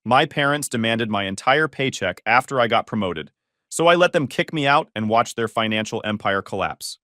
My parents demanded my entire paycheck after I got promoted, so I let them kick me out and watch their financial empire collapse.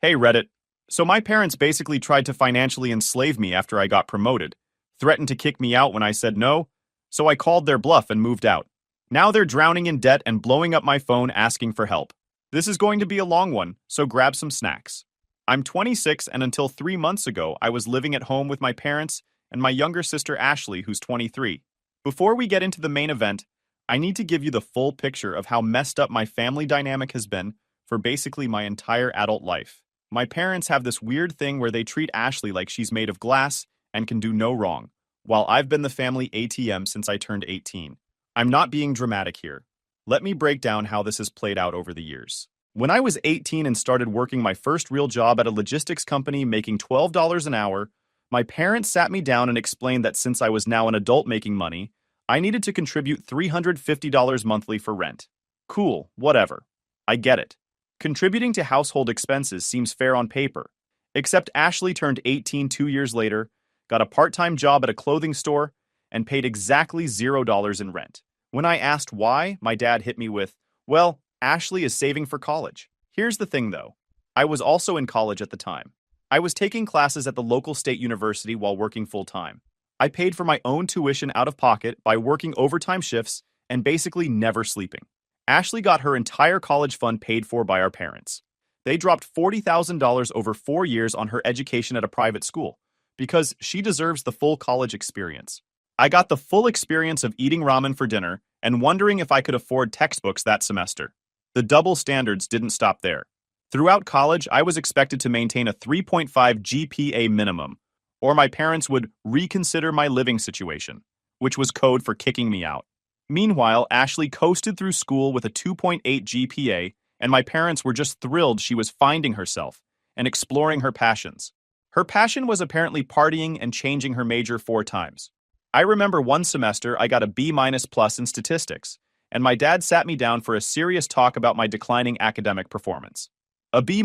Hey Reddit. So my parents basically tried to financially enslave me after I got promoted, threatened to kick me out when I said no, so I called their bluff and moved out. Now they're drowning in debt and blowing up my phone asking for help. This is going to be a long one, so grab some snacks. I'm 26 and until 3 months ago, I was living at home with my parents and my younger sister Ashley, who's 23. Before we get into the main event, I need to give you the full picture of how messed up my family dynamic has been for basically my entire adult life. My parents have this weird thing where they treat Ashley like she's made of glass and can do no wrong, while I've been the family ATM since I turned 18. I'm not being dramatic here. Let me break down how this has played out over the years. When I was 18 and started working my first real job at a logistics company making $12 an hour, my parents sat me down and explained that since I was now an adult making money, I needed to contribute $350 monthly for rent. Cool, whatever. I get it. Contributing to household expenses seems fair on paper, except Ashley turned 18 2 years later, got a part-time job at a clothing store, and paid exactly $0 in rent. When I asked why, my dad hit me with, well, Ashley is saving for college. Here's the thing though. I was also in college at the time. I was taking classes at the local state university while working full-time. I paid for my own tuition out of pocket by working overtime shifts and basically never sleeping. Ashley got her entire college fund paid for by our parents. They dropped $40,000 over 4 years on her education at a private school because she deserves the full college experience. I got the full experience of eating ramen for dinner and wondering if I could afford textbooks that semester. The double standards didn't stop there. Throughout college, I was expected to maintain a 3.5 GPA minimum, or my parents would reconsider my living situation, which was code for kicking me out. Meanwhile, Ashley coasted through school with a 2.8 GPA, and my parents were just thrilled she was finding herself and exploring her passions. Her passion was apparently partying and changing her major 4 times. I remember one semester I got a B- plus in statistics, and my dad sat me down for a serious talk about my declining academic performance. A B-.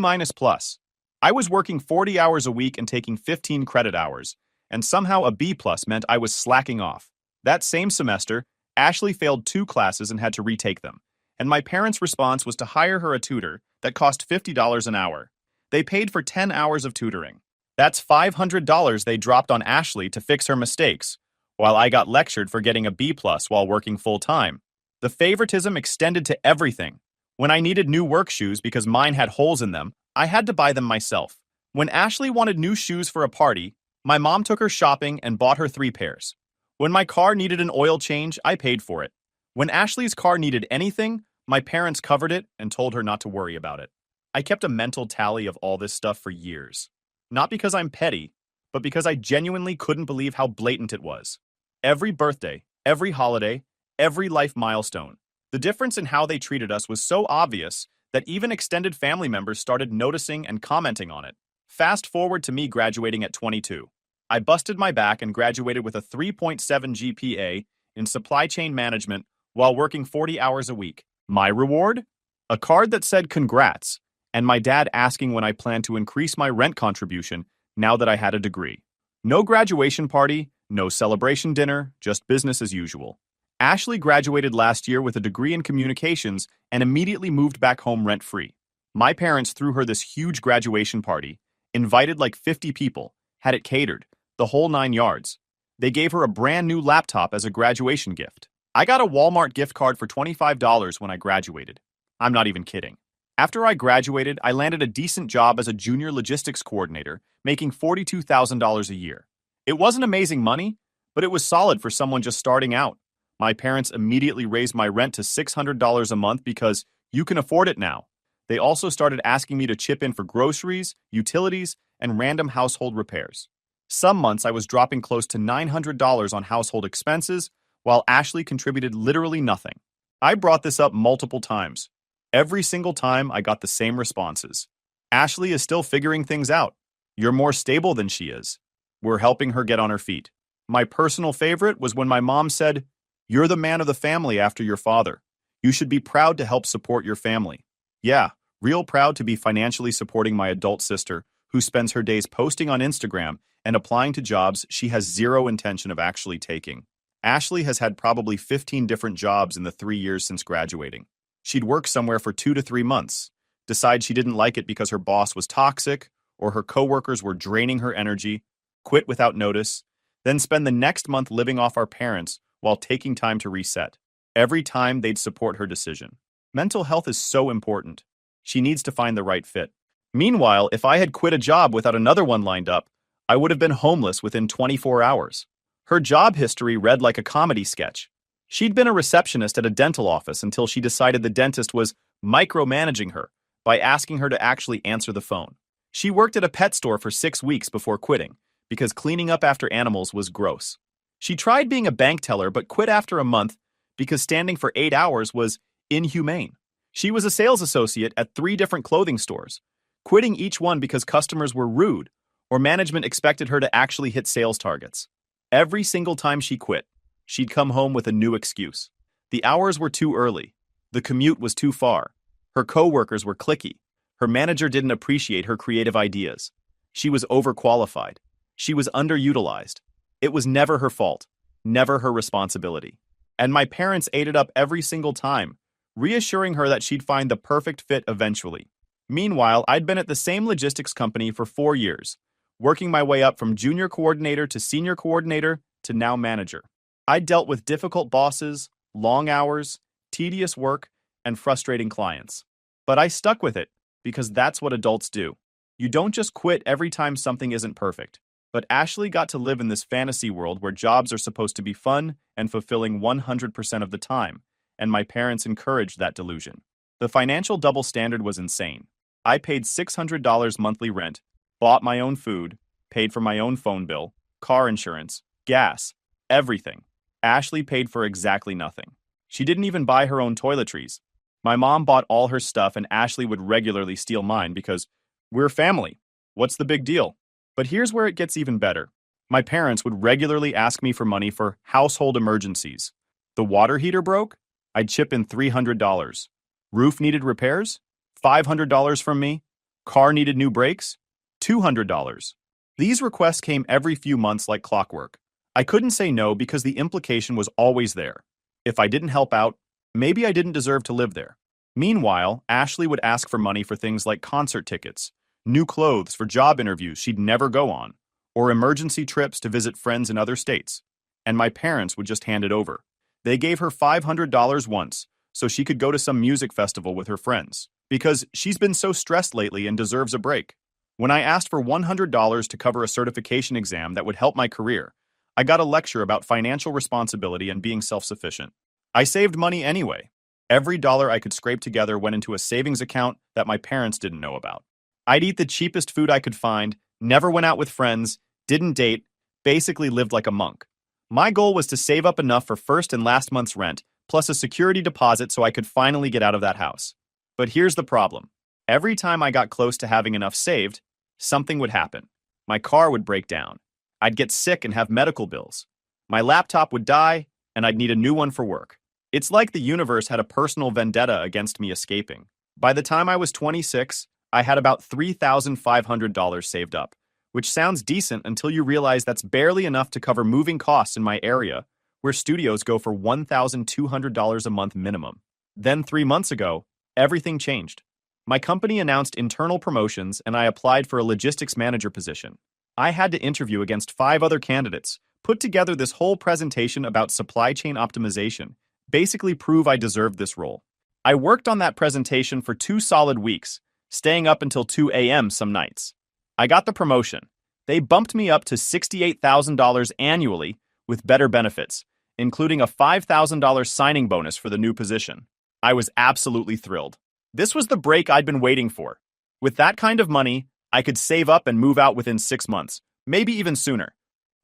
I was working 40 hours a week and taking 15 credit hours, and somehow a B+ meant I was slacking off. That same semester, Ashley failed 2 classes and had to retake them, and my parents' response was to hire her a tutor that cost $50 an hour. They paid for 10 hours of tutoring. That's $500 they dropped on Ashley to fix her mistakes, while I got lectured for getting a B+ while working full-time. The favoritism extended to everything. When I needed new work shoes because mine had holes in them, I had to buy them myself. When Ashley wanted new shoes for a party, my mom took her shopping and bought her 3 pairs. When my car needed an oil change, I paid for it. When Ashley's car needed anything, my parents covered it and told her not to worry about it. I kept a mental tally of all this stuff for years. Not because I'm petty, but because I genuinely couldn't believe how blatant it was. Every birthday, every holiday, every life milestone. The difference in how they treated us was so obvious that even extended family members started noticing and commenting on it. Fast forward to me graduating at 22. I busted my back and graduated with a 3.7 GPA in supply chain management while working 40 hours a week. My reward? A card that said congrats, and my dad asking when I planned to increase my rent contribution now that I had a degree. No graduation party, no celebration dinner, just business as usual. Ashley graduated last year with a degree in communications and immediately moved back home rent-free. My parents threw her this huge graduation party, invited like 50 people, had it catered, the whole 9 yards. They gave her a brand new laptop as a graduation gift. I got a Walmart gift card for $25 when I graduated. I'm not even kidding. After I graduated, I landed a decent job as a junior logistics coordinator, making $42,000 a year. It wasn't amazing money, but it was solid for someone just starting out. My parents immediately raised my rent to $600 a month because you can afford it now. They also started asking me to chip in for groceries, utilities, and random household repairs. Some months I was dropping close to $900 on household expenses, while Ashley contributed literally nothing. I brought this up multiple times. Every single time I got the same responses. Ashley is still figuring things out. You're more stable than she is. We're helping her get on her feet. My personal favorite was when my mom said, "You're the man of the family after your father. You should be proud to help support your family." Yeah, real proud to be financially supporting my adult sister, who spends her days posting on Instagram and applying to jobs she has zero intention of actually taking. Ashley has had probably 15 different jobs in the 3 years since graduating. She'd work somewhere for 2 to 3 months, decide she didn't like it because her boss was toxic or her coworkers were draining her energy, quit without notice, then spend the next month living off our parents while taking time to reset. Every time they'd support her decision. Mental health is so important. She needs to find the right fit. Meanwhile, if I had quit a job without another one lined up, I would have been homeless within 24 hours. Her job history read like a comedy sketch. She'd been a receptionist at a dental office until she decided the dentist was micromanaging her by asking her to actually answer the phone. She worked at a pet store for 6 weeks before quitting because cleaning up after animals was gross. She tried being a bank teller but quit after a month because standing for 8 hours was inhumane. She was a sales associate at 3 different clothing stores, quitting each one because customers were rude or management expected her to actually hit sales targets. Every single time she quit, she'd come home with a new excuse. The hours were too early. The commute was too far. Her coworkers were cliquey. Her manager didn't appreciate her creative ideas. She was overqualified. She was underutilized. It was never her fault, never her responsibility. And my parents ate it up every single time, reassuring her that she'd find the perfect fit eventually. Meanwhile, I'd been at the same logistics company for 4 years, working my way up from junior coordinator to senior coordinator to now manager. I dealt with difficult bosses, long hours, tedious work, and frustrating clients. But I stuck with it because that's what adults do. You don't just quit every time something isn't perfect. But Ashley got to live in this fantasy world where jobs are supposed to be fun and fulfilling 100% of the time, and my parents encouraged that delusion. The financial double standard was insane. I paid $600 monthly rent, bought my own food, paid for my own phone bill, car insurance, gas, everything. Ashley paid for exactly nothing. She didn't even buy her own toiletries. My mom bought all her stuff and Ashley would regularly steal mine because we're family. What's the big deal? But here's where it gets even better. My parents would regularly ask me for money for household emergencies. The water heater broke? I'd chip in $300. Roof needed repairs? $500 from me. Car needed new brakes? $200. These requests came every few months like clockwork. I couldn't say no because the implication was always there. If I didn't help out, maybe I didn't deserve to live there. Meanwhile, Ashley would ask for money for things like concert tickets, new clothes for job interviews she'd never go on, or emergency trips to visit friends in other states. And my parents would just hand it over. They gave her $500 once so she could go to some music festival with her friends, because she's been so stressed lately and deserves a break. When I asked for $100 to cover a certification exam that would help my career, I got a lecture about financial responsibility and being self-sufficient. I saved money anyway. Every dollar I could scrape together went into a savings account that my parents didn't know about. I'd eat the cheapest food I could find, never went out with friends, didn't date, basically lived like a monk. My goal was to save up enough for first and last month's rent, plus a security deposit so I could finally get out of that house. But here's the problem. Every time I got close to having enough saved, something would happen. My car would break down. I'd get sick and have medical bills. My laptop would die, and I'd need a new one for work. It's like the universe had a personal vendetta against me escaping. By the time I was 26, I had about $3,500 saved up, which sounds decent until you realize that's barely enough to cover moving costs in my area, where studios go for $1,200 a month minimum. Then 3 months ago, everything changed. My company announced internal promotions and I applied for a logistics manager position. I had to interview against 5 other candidates, put together this whole presentation about supply chain optimization, basically prove I deserved this role. I worked on that presentation for 2 solid weeks, staying up until 2 a.m. some nights. I got the promotion. They bumped me up to $68,000 annually with better benefits, including a $5,000 signing bonus for the new position. I was absolutely thrilled. This was the break I'd been waiting for. With that kind of money, I could save up and move out within 6 months, maybe even sooner.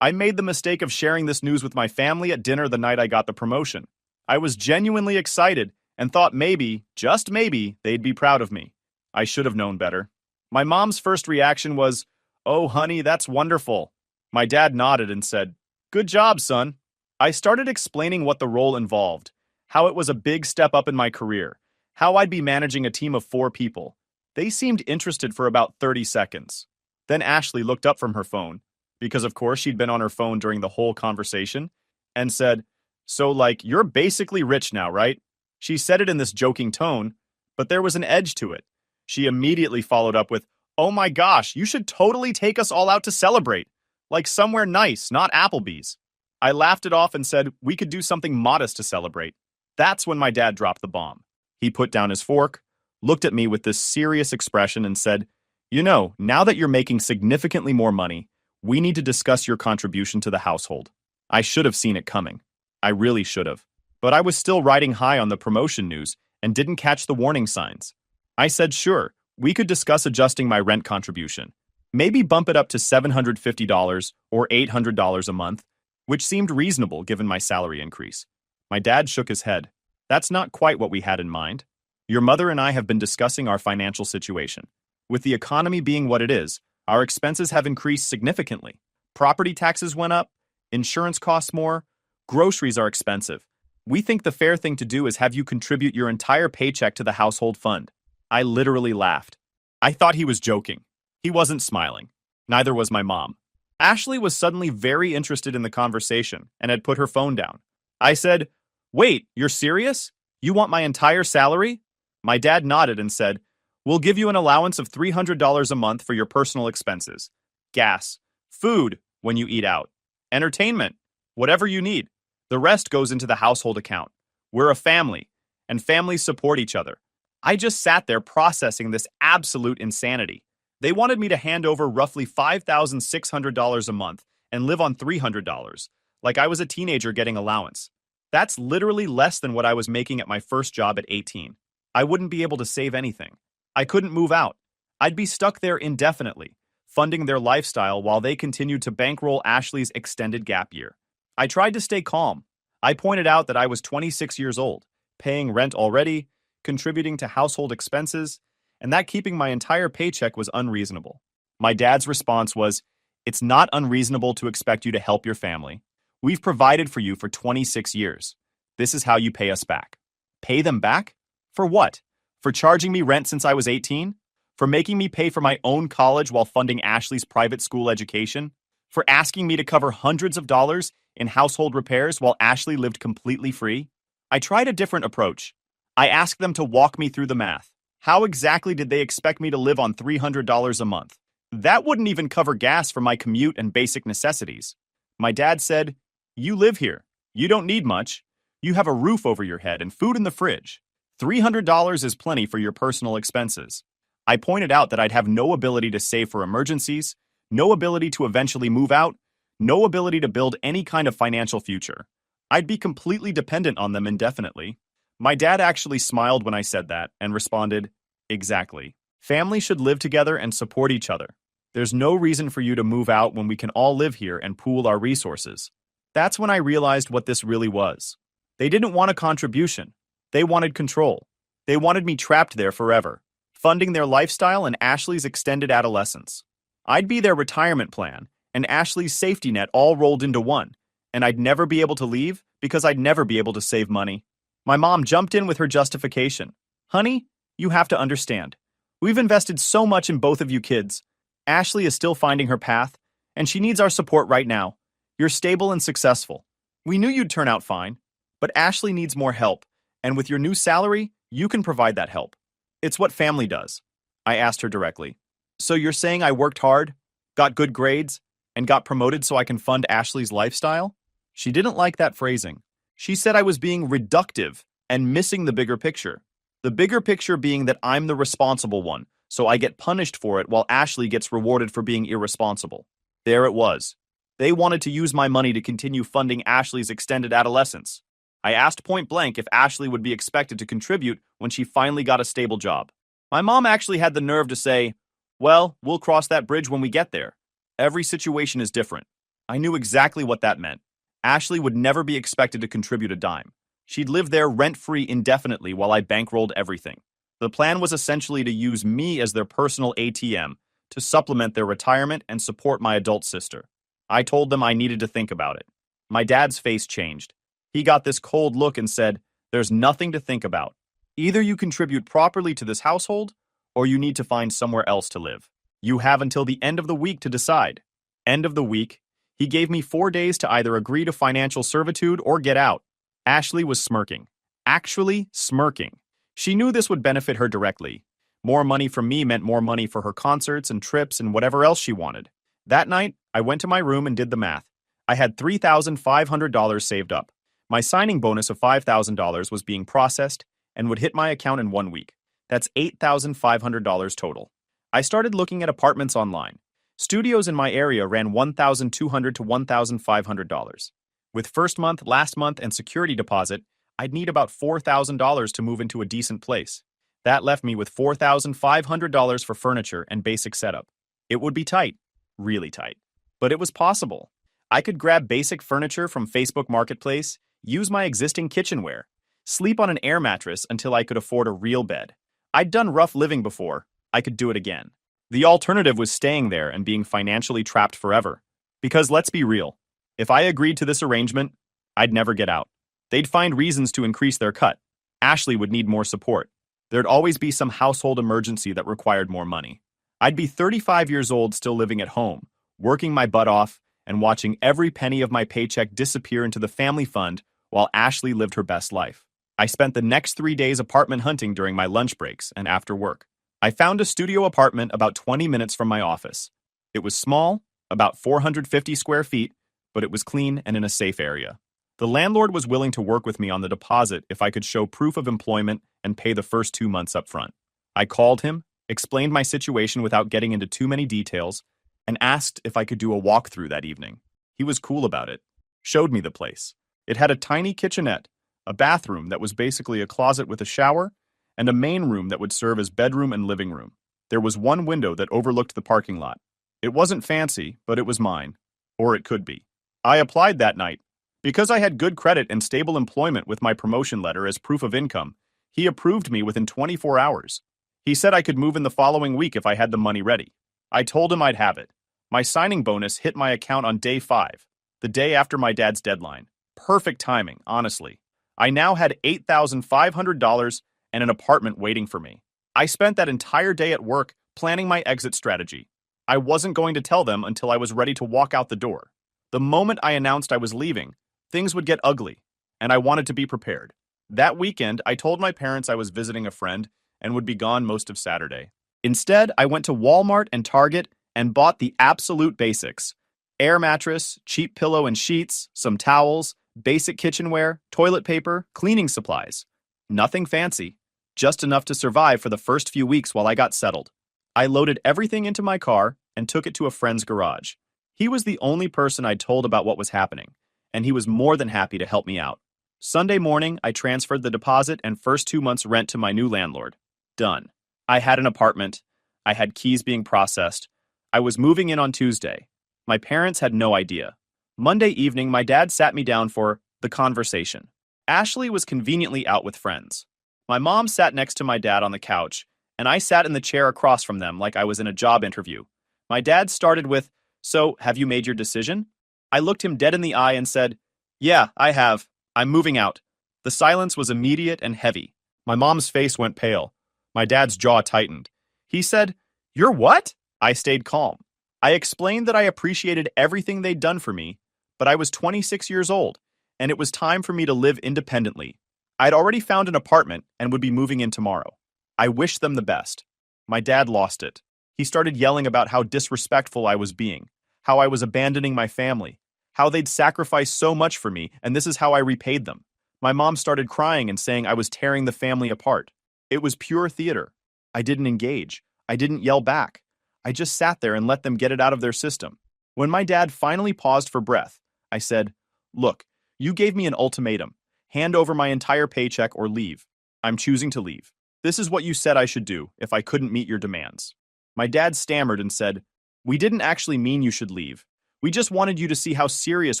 I made the mistake of sharing this news with my family at dinner the night I got the promotion. I was genuinely excited and thought maybe, just maybe, they'd be proud of me. I should have known better. My mom's first reaction was, "Oh, honey, that's wonderful." My dad nodded and said, "Good job, son." I started explaining what the role involved, how it was a big step up in my career, how I'd be managing a team of 4 people. They seemed interested for about 30 seconds. Then Ashley looked up from her phone, because of course she'd been on her phone during the whole conversation, and said, "So, like, you're basically rich now, right?" She said it in this joking tone, but there was an edge to it. She immediately followed up with, "Oh my gosh, you should totally take us all out to celebrate. Like somewhere nice, not Applebee's." I laughed it off and said we could do something modest to celebrate. That's when my dad dropped the bomb. He put down his fork, looked at me with this serious expression, and said, "You know, now that you're making significantly more money, we need to discuss your contribution to the household." I should have seen it coming. I really should have. But I was still riding high on the promotion news and didn't catch the warning signs. I said, sure, we could discuss adjusting my rent contribution. Maybe bump it up to $750 or $800 a month, which seemed reasonable given my salary increase. My dad shook his head. That's not quite what we had in mind. Your mother and I have been discussing our financial situation. With the economy being what it is, our expenses have increased significantly. Property taxes went up, insurance costs more, groceries are expensive. We think the fair thing to do is have you contribute your entire paycheck to the household fund. I literally laughed. I thought he was joking. He wasn't smiling. Neither was my mom. Ashley was suddenly very interested in the conversation and had put her phone down. I said, "Wait, you're serious? You want my entire salary?" My dad nodded and said, "We'll give you an allowance of $300 a month for your personal expenses. Gas, food when you eat out, entertainment, whatever you need. The rest goes into the household account. We're a family, and families support each other." I just sat there processing this absolute insanity. They wanted me to hand over roughly $5,600 a month and live on $300, like I was a teenager getting allowance. That's literally less than what I was making at my first job at 18. I wouldn't be able to save anything. I couldn't move out. I'd be stuck there indefinitely, funding their lifestyle while they continued to bankroll Ashley's extended gap year. I tried to stay calm. I pointed out that I was 26 years old, paying rent already, contributing to household expenses, and that keeping my entire paycheck was unreasonable. My dad's response was, "It's not unreasonable to expect you to help your family. We've provided for you for 26 years. This is how you pay us back." Pay them back? For what? For charging me rent since I was 18? For making me pay for my own college while funding Ashley's private school education? For asking me to cover hundreds of dollars in household repairs while Ashley lived completely free? I tried a different approach. I asked them to walk me through the math. How exactly did they expect me to live on $300 a month? That wouldn't even cover gas for my commute and basic necessities. My dad said, "You live here. You don't need much. You have a roof over your head and food in the fridge. $300 is plenty for your personal expenses." I pointed out that I'd have no ability to save for emergencies, no ability to eventually move out, no ability to build any kind of financial future. I'd be completely dependent on them indefinitely. My dad actually smiled when I said that and responded, "Exactly. Families should live together and support each other. There's no reason for you to move out when we can all live here and pool our resources." That's when I realized what this really was. They didn't want a contribution. They wanted control. They wanted me trapped there forever, funding their lifestyle and Ashley's extended adolescence. I'd be their retirement plan and Ashley's safety net all rolled into one, and I'd never be able to leave because I'd never be able to save money. My mom jumped in with her justification. "Honey, you have to understand. We've invested so much in both of you kids. Ashley is still finding her path, and she needs our support right now. You're stable and successful. We knew you'd turn out fine, but Ashley needs more help, and with your new salary, you can provide that help. It's what family does." I asked her directly. "So you're saying I worked hard, got good grades, and got promoted so I can fund Ashley's lifestyle?" She didn't like that phrasing. She said I was being reductive and missing the bigger picture. The bigger picture being that I'm the responsible one, so I get punished for it while Ashley gets rewarded for being irresponsible. There it was. They wanted to use my money to continue funding Ashley's extended adolescence. I asked point blank if Ashley would be expected to contribute when she finally got a stable job. My mom actually had the nerve to say, "Well, we'll cross that bridge when we get there. Every situation is different." I knew exactly what that meant. Ashley would never be expected to contribute a dime. She'd live there rent-free indefinitely while I bankrolled everything. The plan was essentially to use me as their personal ATM to supplement their retirement and support my adult sister. I told them I needed to think about it. My dad's face changed. He got this cold look and said, "There's nothing to think about. Either you contribute properly to this household, or you need to find somewhere else to live. You have until the end of the week to decide." End of the week? He gave me 4 days to either agree to financial servitude or get out. Ashley was smirking. Actually smirking. She knew this would benefit her directly. More money from me meant more money for her concerts and trips and whatever else she wanted. That night, I went to my room and did the math. I had $3,500 saved up. My signing bonus of $5,000 was being processed and would hit my account in 1 week. That's $8,500 total. I started looking at apartments online. Studios in my area ran $1,200 to $1,500. With first month, last month, and security deposit, I'd need about $4,000 to move into a decent place. That left me with $4,500 for furniture and basic setup. It would be tight, really tight, but it was possible. I could grab basic furniture from Facebook Marketplace, use my existing kitchenware, sleep on an air mattress until I could afford a real bed. I'd done rough living before. I could do it again. The alternative was staying there and being financially trapped forever. Because let's be real, if I agreed to this arrangement, I'd never get out. They'd find reasons to increase their cut. Ashley would need more support. There'd always be some household emergency that required more money. I'd be 35 years old still living at home, working my butt off, and watching every penny of my paycheck disappear into the family fund while Ashley lived her best life. I spent the next 3 days apartment hunting during my lunch breaks and after work. I found a studio apartment about 20 minutes from my office. It was small, about 450 square feet, but it was clean and in a safe area. The landlord was willing to work with me on the deposit if I could show proof of employment and pay the first 2 months up front. I called him, explained my situation without getting into too many details, and asked if I could do a walkthrough that evening. He was cool about it. Showed me the place. It had a tiny kitchenette, a bathroom that was basically a closet with a shower, and a main room that would serve as bedroom and living room. There was one window that overlooked the parking lot. It wasn't fancy, but it was mine. Or it could be. I applied that night. Because I had good credit and stable employment with my promotion letter as proof of income, he approved me within 24 hours. He said I could move in the following week if I had the money ready. I told him I'd have it. My signing bonus hit my account on day 5, the day after my dad's deadline. Perfect timing, honestly. I now had $8,500 and an apartment waiting for me. I spent that entire day at work planning my exit strategy. I wasn't going to tell them until I was ready to walk out the door. The moment I announced I was leaving, things would get ugly, and I wanted to be prepared. That weekend, I told my parents I was visiting a friend and would be gone most of Saturday. Instead, I went to Walmart and Target and bought the absolute basics: air mattress, cheap pillow and sheets, some towels, basic kitchenware, toilet paper, cleaning supplies. Nothing fancy, just enough to survive for the first few weeks while I got settled. I loaded everything into my car and took it to a friend's garage. He was the only person I'd told about what was happening, and he was more than happy to help me out. Sunday morning, I transferred the deposit and first 2 months' rent to my new landlord. Done. I had an apartment. I had keys being processed. I was moving in on Tuesday. My parents had no idea. Monday evening, my dad sat me down for the conversation. Ashley was conveniently out with friends. My mom sat next to my dad on the couch, and I sat in the chair across from them like I was in a job interview. My dad started with, "So, have you made your decision?" I looked him dead in the eye and said, "Yeah, I have. I'm moving out." The silence was immediate and heavy. My mom's face went pale. My dad's jaw tightened. He said, "You're what?" I stayed calm. I explained that I appreciated everything they'd done for me, but I was 26 years old, and it was time for me to live independently. I'd already found an apartment and would be moving in tomorrow. I wished them the best. My dad lost it. He started yelling about how disrespectful I was being, how I was abandoning my family, how they'd sacrificed so much for me, and this is how I repaid them. My mom started crying and saying I was tearing the family apart. It was pure theater. I didn't engage. I didn't yell back. I just sat there and let them get it out of their system. When my dad finally paused for breath, I said, "Look, you gave me an ultimatum. Hand over my entire paycheck or leave. I'm choosing to leave. This is what you said I should do if I couldn't meet your demands." My dad stammered and said, "We didn't actually mean you should leave. We just wanted you to see how serious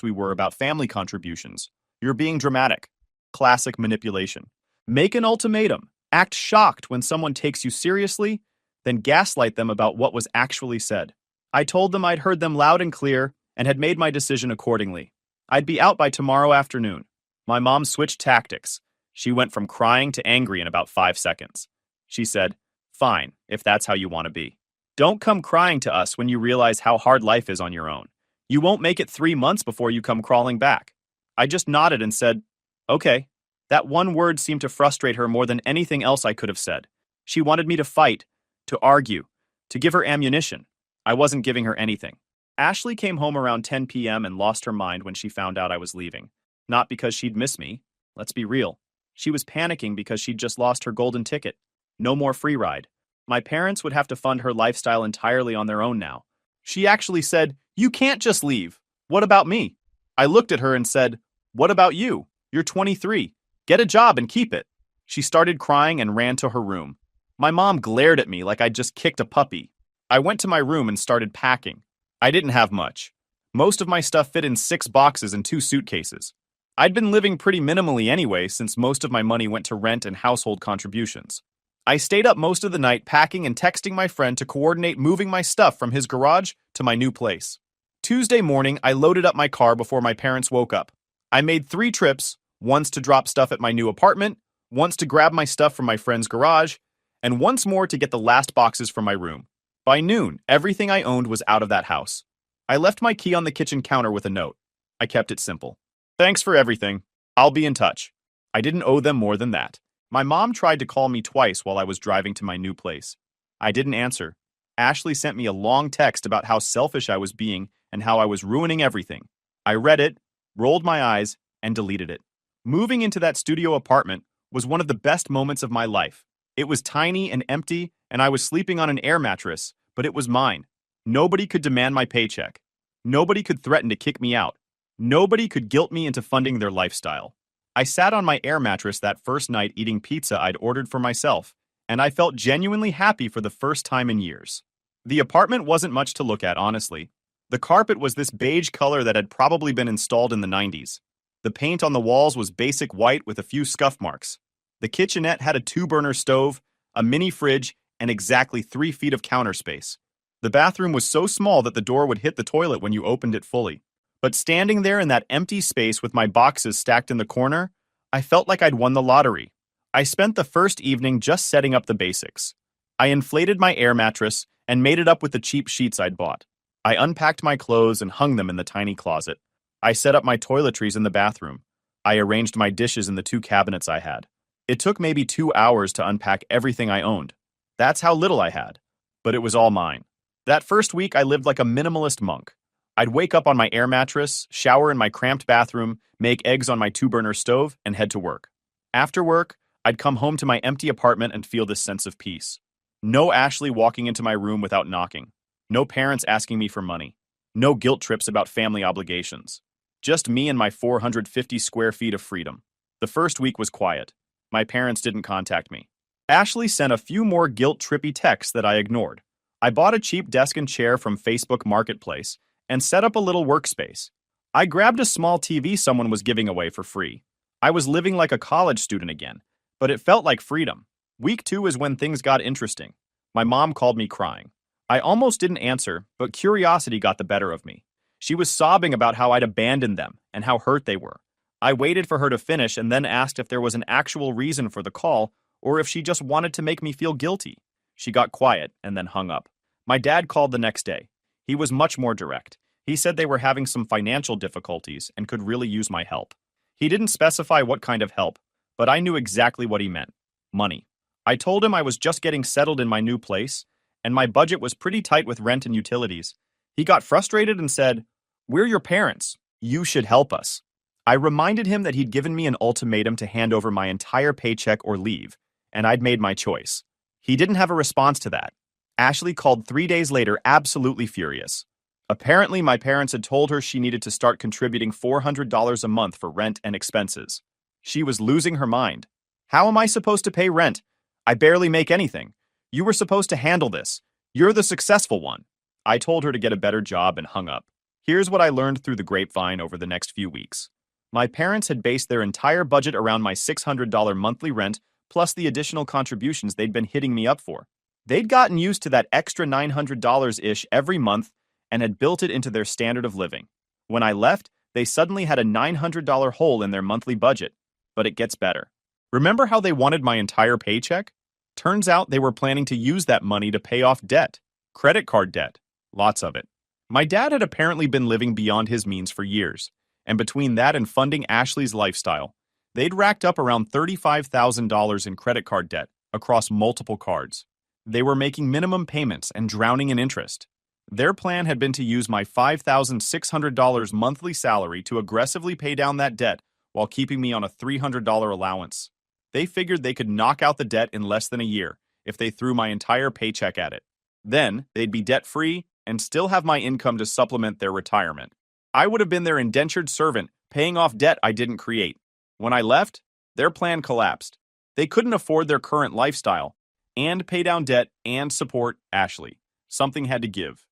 we were about family contributions. You're being dramatic." Classic manipulation. Make an ultimatum. Act shocked when someone takes you seriously, then gaslight them about what was actually said. I told them I'd heard them loud and clear and had made my decision accordingly. I'd be out by tomorrow afternoon. My mom switched tactics. She went from crying to angry in about 5 seconds. She said, "Fine, if that's how you want to be. Don't come crying to us when you realize how hard life is on your own. You won't make it 3 months before you come crawling back. I just nodded and said, okay. That one word seemed to frustrate her more than anything else I could have said. She wanted me to fight, to argue, to give her ammunition. I wasn't giving her anything. Ashley came home around 10 p.m. and lost her mind when she found out I was leaving. Not because she'd miss me. Let's be real. She was panicking because she'd just lost her golden ticket. No more free ride. My parents would have to fund her lifestyle entirely on their own now. She actually said, "You can't just leave. What about me?" I looked at her and said, "What about you? You're 23. Get a job and keep it." She started crying and ran to her room. My mom glared at me like I'd just kicked a puppy. I went to my room and started packing. I didn't have much. Most of my stuff fit in 6 boxes and 2 suitcases. I'd been living pretty minimally anyway, since most of my money went to rent and household contributions. I stayed up most of the night packing and texting my friend to coordinate moving my stuff from his garage to my new place. Tuesday morning, I loaded up my car before my parents woke up. I made 3 trips, once to drop stuff at my new apartment, once to grab my stuff from my friend's garage, and once more to get the last boxes from my room. By noon, everything I owned was out of that house. I left my key on the kitchen counter with a note. I kept it simple. Thanks for everything. I'll be in touch. I didn't owe them more than that. My mom tried to call me twice while I was driving to my new place. I didn't answer. Ashley sent me a long text about how selfish I was being and how I was ruining everything. I read it, rolled my eyes, and deleted it. Moving into that studio apartment was one of the best moments of my life. It was tiny and empty, and I was sleeping on an air mattress, but it was mine. Nobody could demand my paycheck. Nobody could threaten to kick me out. Nobody could guilt me into funding their lifestyle. I sat on my air mattress that first night eating pizza I'd ordered for myself, and I felt genuinely happy for the first time in years. The apartment wasn't much to look at, honestly. The carpet was this beige color that had probably been installed in the 90s. The paint on the walls was basic white with a few scuff marks. The kitchenette had a 2-burner stove, a mini fridge, and exactly 3 feet of counter space. The bathroom was so small that the door would hit the toilet when you opened it fully. But standing there in that empty space with my boxes stacked in the corner, I felt like I'd won the lottery. I spent the first evening just setting up the basics. I inflated my air mattress and made it up with the cheap sheets I'd bought. I unpacked my clothes and hung them in the tiny closet. I set up my toiletries in the bathroom. I arranged my dishes in the 2 cabinets I had. It took maybe 2 hours to unpack everything I owned. That's how little I had. But it was all mine. That first week, I lived like a minimalist monk. I'd wake up on my air mattress, shower in my cramped bathroom, make eggs on my 2-burner stove, and head to work. After work, I'd come home to my empty apartment and feel this sense of peace. No Ashley walking into my room without knocking. No parents asking me for money. No guilt trips about family obligations. Just me and my 450 square feet of freedom. The first week was quiet. My parents didn't contact me. Ashley sent a few more guilt-trippy texts that I ignored. I bought a cheap desk and chair from Facebook Marketplace and set up a little workspace. I grabbed a small TV someone was giving away for free. I was living like a college student again, but it felt like freedom. Week 2 is when things got interesting. My mom called me crying. I almost didn't answer, but curiosity got the better of me. She was sobbing about how I'd abandoned them and how hurt they were. I waited for her to finish and then asked if there was an actual reason for the call or if she just wanted to make me feel guilty. She got quiet and then hung up. My dad called the next day. He was much more direct. He said they were having some financial difficulties and could really use my help. He didn't specify what kind of help, but I knew exactly what he meant. Money. I told him I was just getting settled in my new place, and my budget was pretty tight with rent and utilities. He got frustrated and said, "We're your parents. You should help us." I reminded him that he'd given me an ultimatum to hand over my entire paycheck or leave, and I'd made my choice. He didn't have a response to that. Ashley called 3 days later, absolutely furious. Apparently, my parents had told her she needed to start contributing $400 a month for rent and expenses. She was losing her mind. How am I supposed to pay rent? I barely make anything. You were supposed to handle this. You're the successful one. I told her to get a better job and hung up. Here's what I learned through the grapevine over the next few weeks. My parents had based their entire budget around my $600 monthly rent plus the additional contributions they'd been hitting me up for. They'd gotten used to that extra $900-ish every month and had built it into their standard of living. When I left, they suddenly had a $900 hole in their monthly budget. But it gets better. Remember how they wanted my entire paycheck? Turns out they were planning to use that money to pay off debt. Credit card debt. Lots of it. My dad had apparently been living beyond his means for years, and between that and funding Ashley's lifestyle, they'd racked up around $35,000 in credit card debt across multiple cards. They were making minimum payments and drowning in interest. Their plan had been to use my $5,600 monthly salary to aggressively pay down that debt while keeping me on a $300 allowance. They figured they could knock out the debt in less than a year if they threw my entire paycheck at it. Then, they'd be debt-free and still have my income to supplement their retirement. I would have been their indentured servant, paying off debt I didn't create. When I left, their plan collapsed. They couldn't afford their current lifestyle and pay down debt and support Ashley. Something had to give.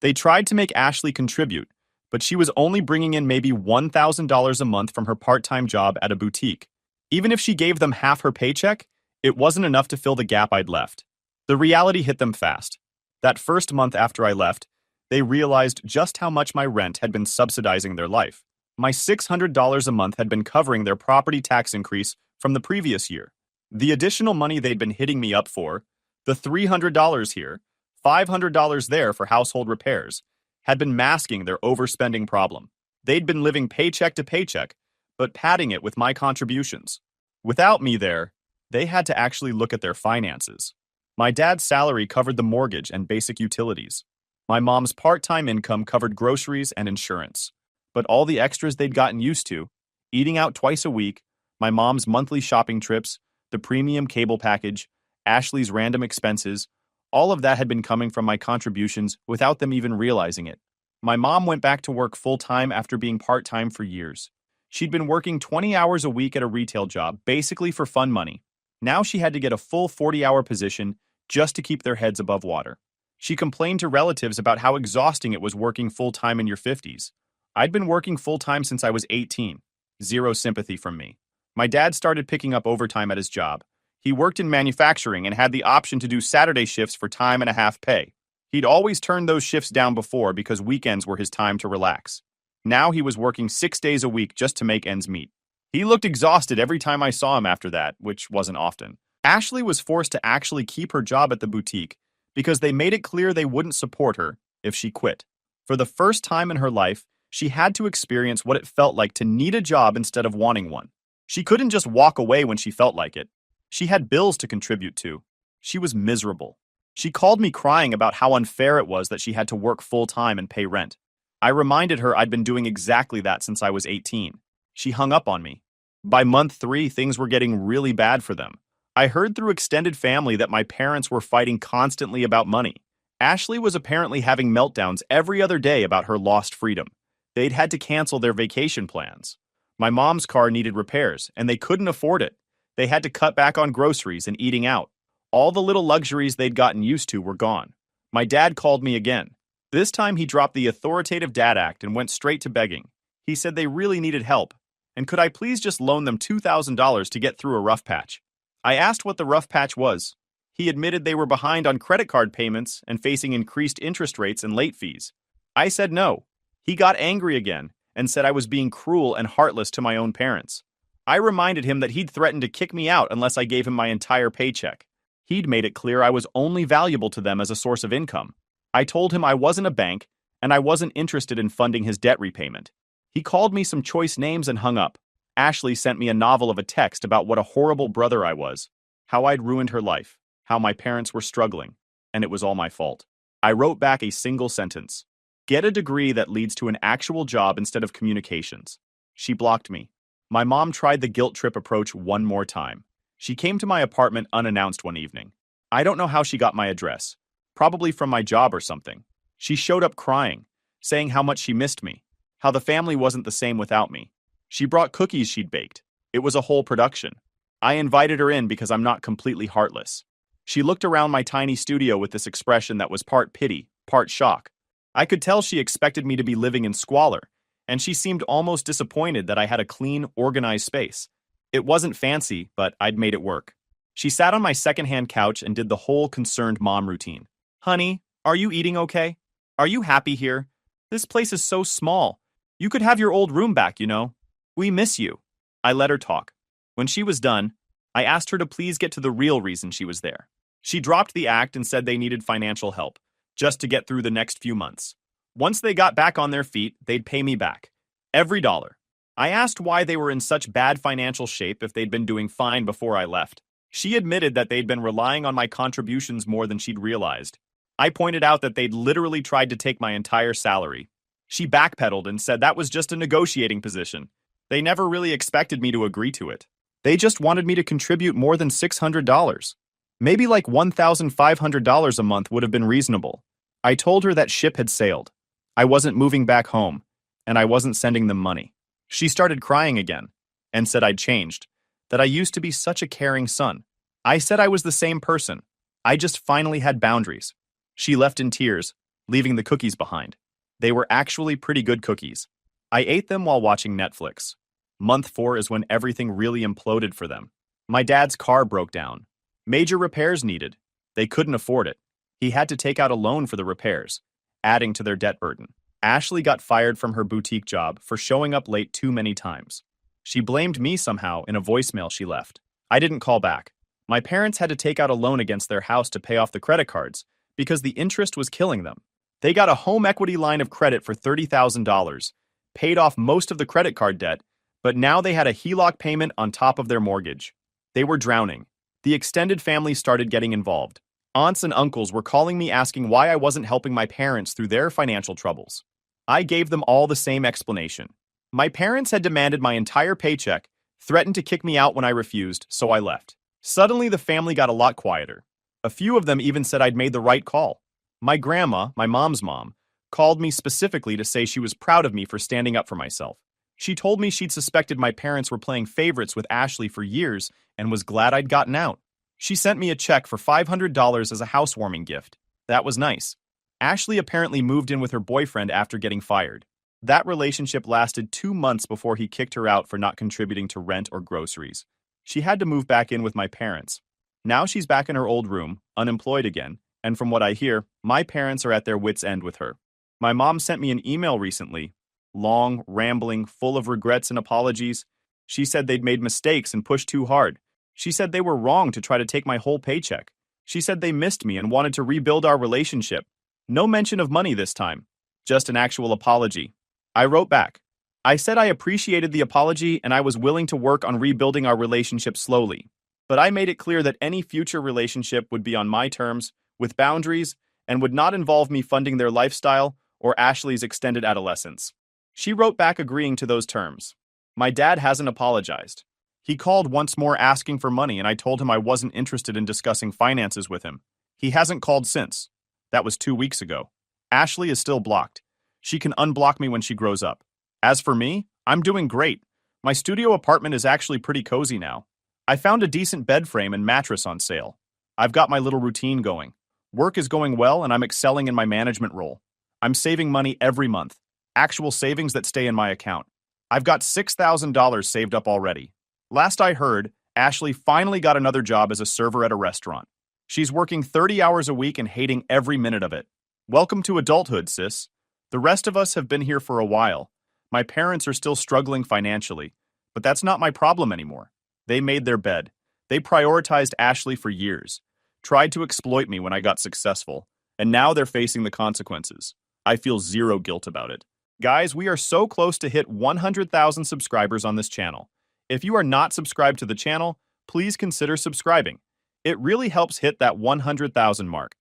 They tried to make Ashley contribute, but she was only bringing in maybe $1,000 a month from her part-time job at a boutique. Even if she gave them half her paycheck, it wasn't enough to fill the gap I'd left. The reality hit them fast. That first month after I left, they realized just how much my rent had been subsidizing their life. My $600 a month had been covering their property tax increase from the previous year. The additional money they'd been hitting me up for, the $300 here, $500 there for household repairs, had been masking their overspending problem. They'd been living paycheck to paycheck, but padding it with my contributions. Without me there, they had to actually look at their finances. My dad's salary covered the mortgage and basic utilities. My mom's part-time income covered groceries and insurance. But all the extras they'd gotten used to, eating out twice a week, my mom's monthly shopping trips, the premium cable package, Ashley's random expenses, all of that had been coming from my contributions without them even realizing it. My mom went back to work full-time after being part-time for years. She'd been working 20 hours a week at a retail job, basically for fun money. Now she had to get a full 40-hour position just to keep their heads above water. She complained to relatives about how exhausting it was working full-time in your 50s. I'd been working full-time since I was 18. Zero sympathy from me. My dad started picking up overtime at his job. He worked in manufacturing and had the option to do Saturday shifts for time and a half pay. He'd always turned those shifts down before because weekends were his time to relax. Now he was working 6 days a week just to make ends meet. He looked exhausted every time I saw him after that, which wasn't often. Ashley was forced to actually keep her job at the boutique because they made it clear they wouldn't support her if she quit. For the first time in her life, she had to experience what it felt like to need a job instead of wanting one. She couldn't just walk away when she felt like it. She had bills to contribute to. She was miserable. She called me crying about how unfair it was that she had to work full-time and pay rent. I reminded her I'd been doing exactly that since I was 18. She hung up on me. By month 3, things were getting really bad for them. I heard through extended family that my parents were fighting constantly about money. Ashley was apparently having meltdowns every other day about her lost freedom. They'd had to cancel their vacation plans. My mom's car needed repairs, and they couldn't afford it. They had to cut back on groceries and eating out. All the little luxuries they'd gotten used to were gone. My dad called me again. This time he dropped the authoritative dad act and went straight to begging. He said they really needed help, and could I please just loan them $2,000 to get through a rough patch? I asked what the rough patch was. He admitted they were behind on credit card payments and facing increased interest rates and late fees. I said no. He got angry again and said I was being cruel and heartless to my own parents. I reminded him that he'd threatened to kick me out unless I gave him my entire paycheck. He'd made it clear I was only valuable to them as a source of income. I told him I wasn't a bank and I wasn't interested in funding his debt repayment. He called me some choice names and hung up. Ashley sent me a novel of a text about what a horrible brother I was, how I'd ruined her life, how my parents were struggling, and it was all my fault. I wrote back a single sentence. Get a degree that leads to an actual job instead of communications. She blocked me. My mom tried the guilt trip approach one more time. She came to my apartment unannounced one evening. I don't know how she got my address. Probably from my job or something. She showed up crying, saying how much she missed me, how the family wasn't the same without me. She brought cookies she'd baked. It was a whole production. I invited her in because I'm not completely heartless. She looked around my tiny studio with this expression that was part pity, part shock. I could tell she expected me to be living in squalor, and she seemed almost disappointed that I had a clean, organized space. It wasn't fancy, but I'd made it work. She sat on my secondhand couch and did the whole concerned mom routine. Honey, are you eating okay? Are you happy here? This place is so small. You could have your old room back, you know. We miss you. I let her talk. When she was done, I asked her to please get to the real reason she was there. She dropped the act and said they needed financial help. just to get through the next few months. Once they got back on their feet, they'd pay me back. Every dollar. I asked why they were in such bad financial shape if they'd been doing fine before I left. She admitted that they'd been relying on my contributions more than she'd realized. I pointed out that they'd literally tried to take my entire salary. She backpedaled and said that was just a negotiating position. They never really expected me to agree to it. They just wanted me to contribute more than $600. Maybe like $1,500 a month would have been reasonable. I told her that ship had sailed. I wasn't moving back home, and I wasn't sending them money. She started crying again and said I'd changed, that I used to be such a caring son. I said I was the same person. I just finally had boundaries. She left in tears, leaving the cookies behind. They were actually pretty good cookies. I ate them while watching Netflix. Month 4 is when everything really imploded for them. My dad's car broke down. Major repairs needed. They couldn't afford it. He had to take out a loan for the repairs, adding to their debt burden. Ashley got fired from her boutique job for showing up late too many times. She blamed me somehow in a voicemail she left. I didn't call back. My parents had to take out a loan against their house to pay off the credit cards because the interest was killing them. They got a home equity line of credit for $30,000, paid off most of the credit card debt, but now they had a HELOC payment on top of their mortgage. They were drowning. The extended family started getting involved. Aunts and uncles were calling me asking why I wasn't helping my parents through their financial troubles. I gave them all the same explanation. My parents had demanded my entire paycheck, threatened to kick me out when I refused, so I left. Suddenly, the family got a lot quieter. A few of them even said I'd made the right call. My grandma, my mom's mom, called me specifically to say she was proud of me for standing up for myself. She told me she'd suspected my parents were playing favorites with Ashley for years and was glad I'd gotten out. She sent me a check for $500 as a housewarming gift. That was nice. Ashley apparently moved in with her boyfriend after getting fired. That relationship lasted 2 months before he kicked her out for not contributing to rent or groceries. She had to move back in with my parents. Now she's back in her old room, unemployed again, and from what I hear, my parents are at their wits' end with her. My mom sent me an email recently. Long, rambling, full of regrets and apologies. She said they'd made mistakes and pushed too hard. She said they were wrong to try to take my whole paycheck. She said they missed me and wanted to rebuild our relationship. No mention of money this time. Just an actual apology. I wrote back. I said I appreciated the apology and I was willing to work on rebuilding our relationship slowly. But I made it clear that any future relationship would be on my terms, with boundaries, and would not involve me funding their lifestyle or Ashley's extended adolescence. She wrote back agreeing to those terms. My dad hasn't apologized. He called once more asking for money and I told him I wasn't interested in discussing finances with him. He hasn't called since. That was 2 weeks ago. Ashley is still blocked. She can unblock me when she grows up. As for me, I'm doing great. My studio apartment is actually pretty cozy now. I found a decent bed frame and mattress on sale. I've got my little routine going. Work is going well and I'm excelling in my management role. I'm saving money every month. Actual savings that stay in my account. I've got $6,000 saved up already. Last I heard, Ashley finally got another job as a server at a restaurant. She's working 30 hours a week and hating every minute of it. Welcome to adulthood, sis. The rest of us have been here for a while. My parents are still struggling financially, but that's not my problem anymore. They made their bed. They prioritized Ashley for years, tried to exploit me when I got successful, and now they're facing the consequences. I feel zero guilt about it. Guys, we are so close to hit 100,000 subscribers on this channel. If you are not subscribed to the channel, please consider subscribing. It really helps hit that 100,000 mark.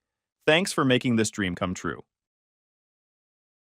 Thanks for making this dream come true.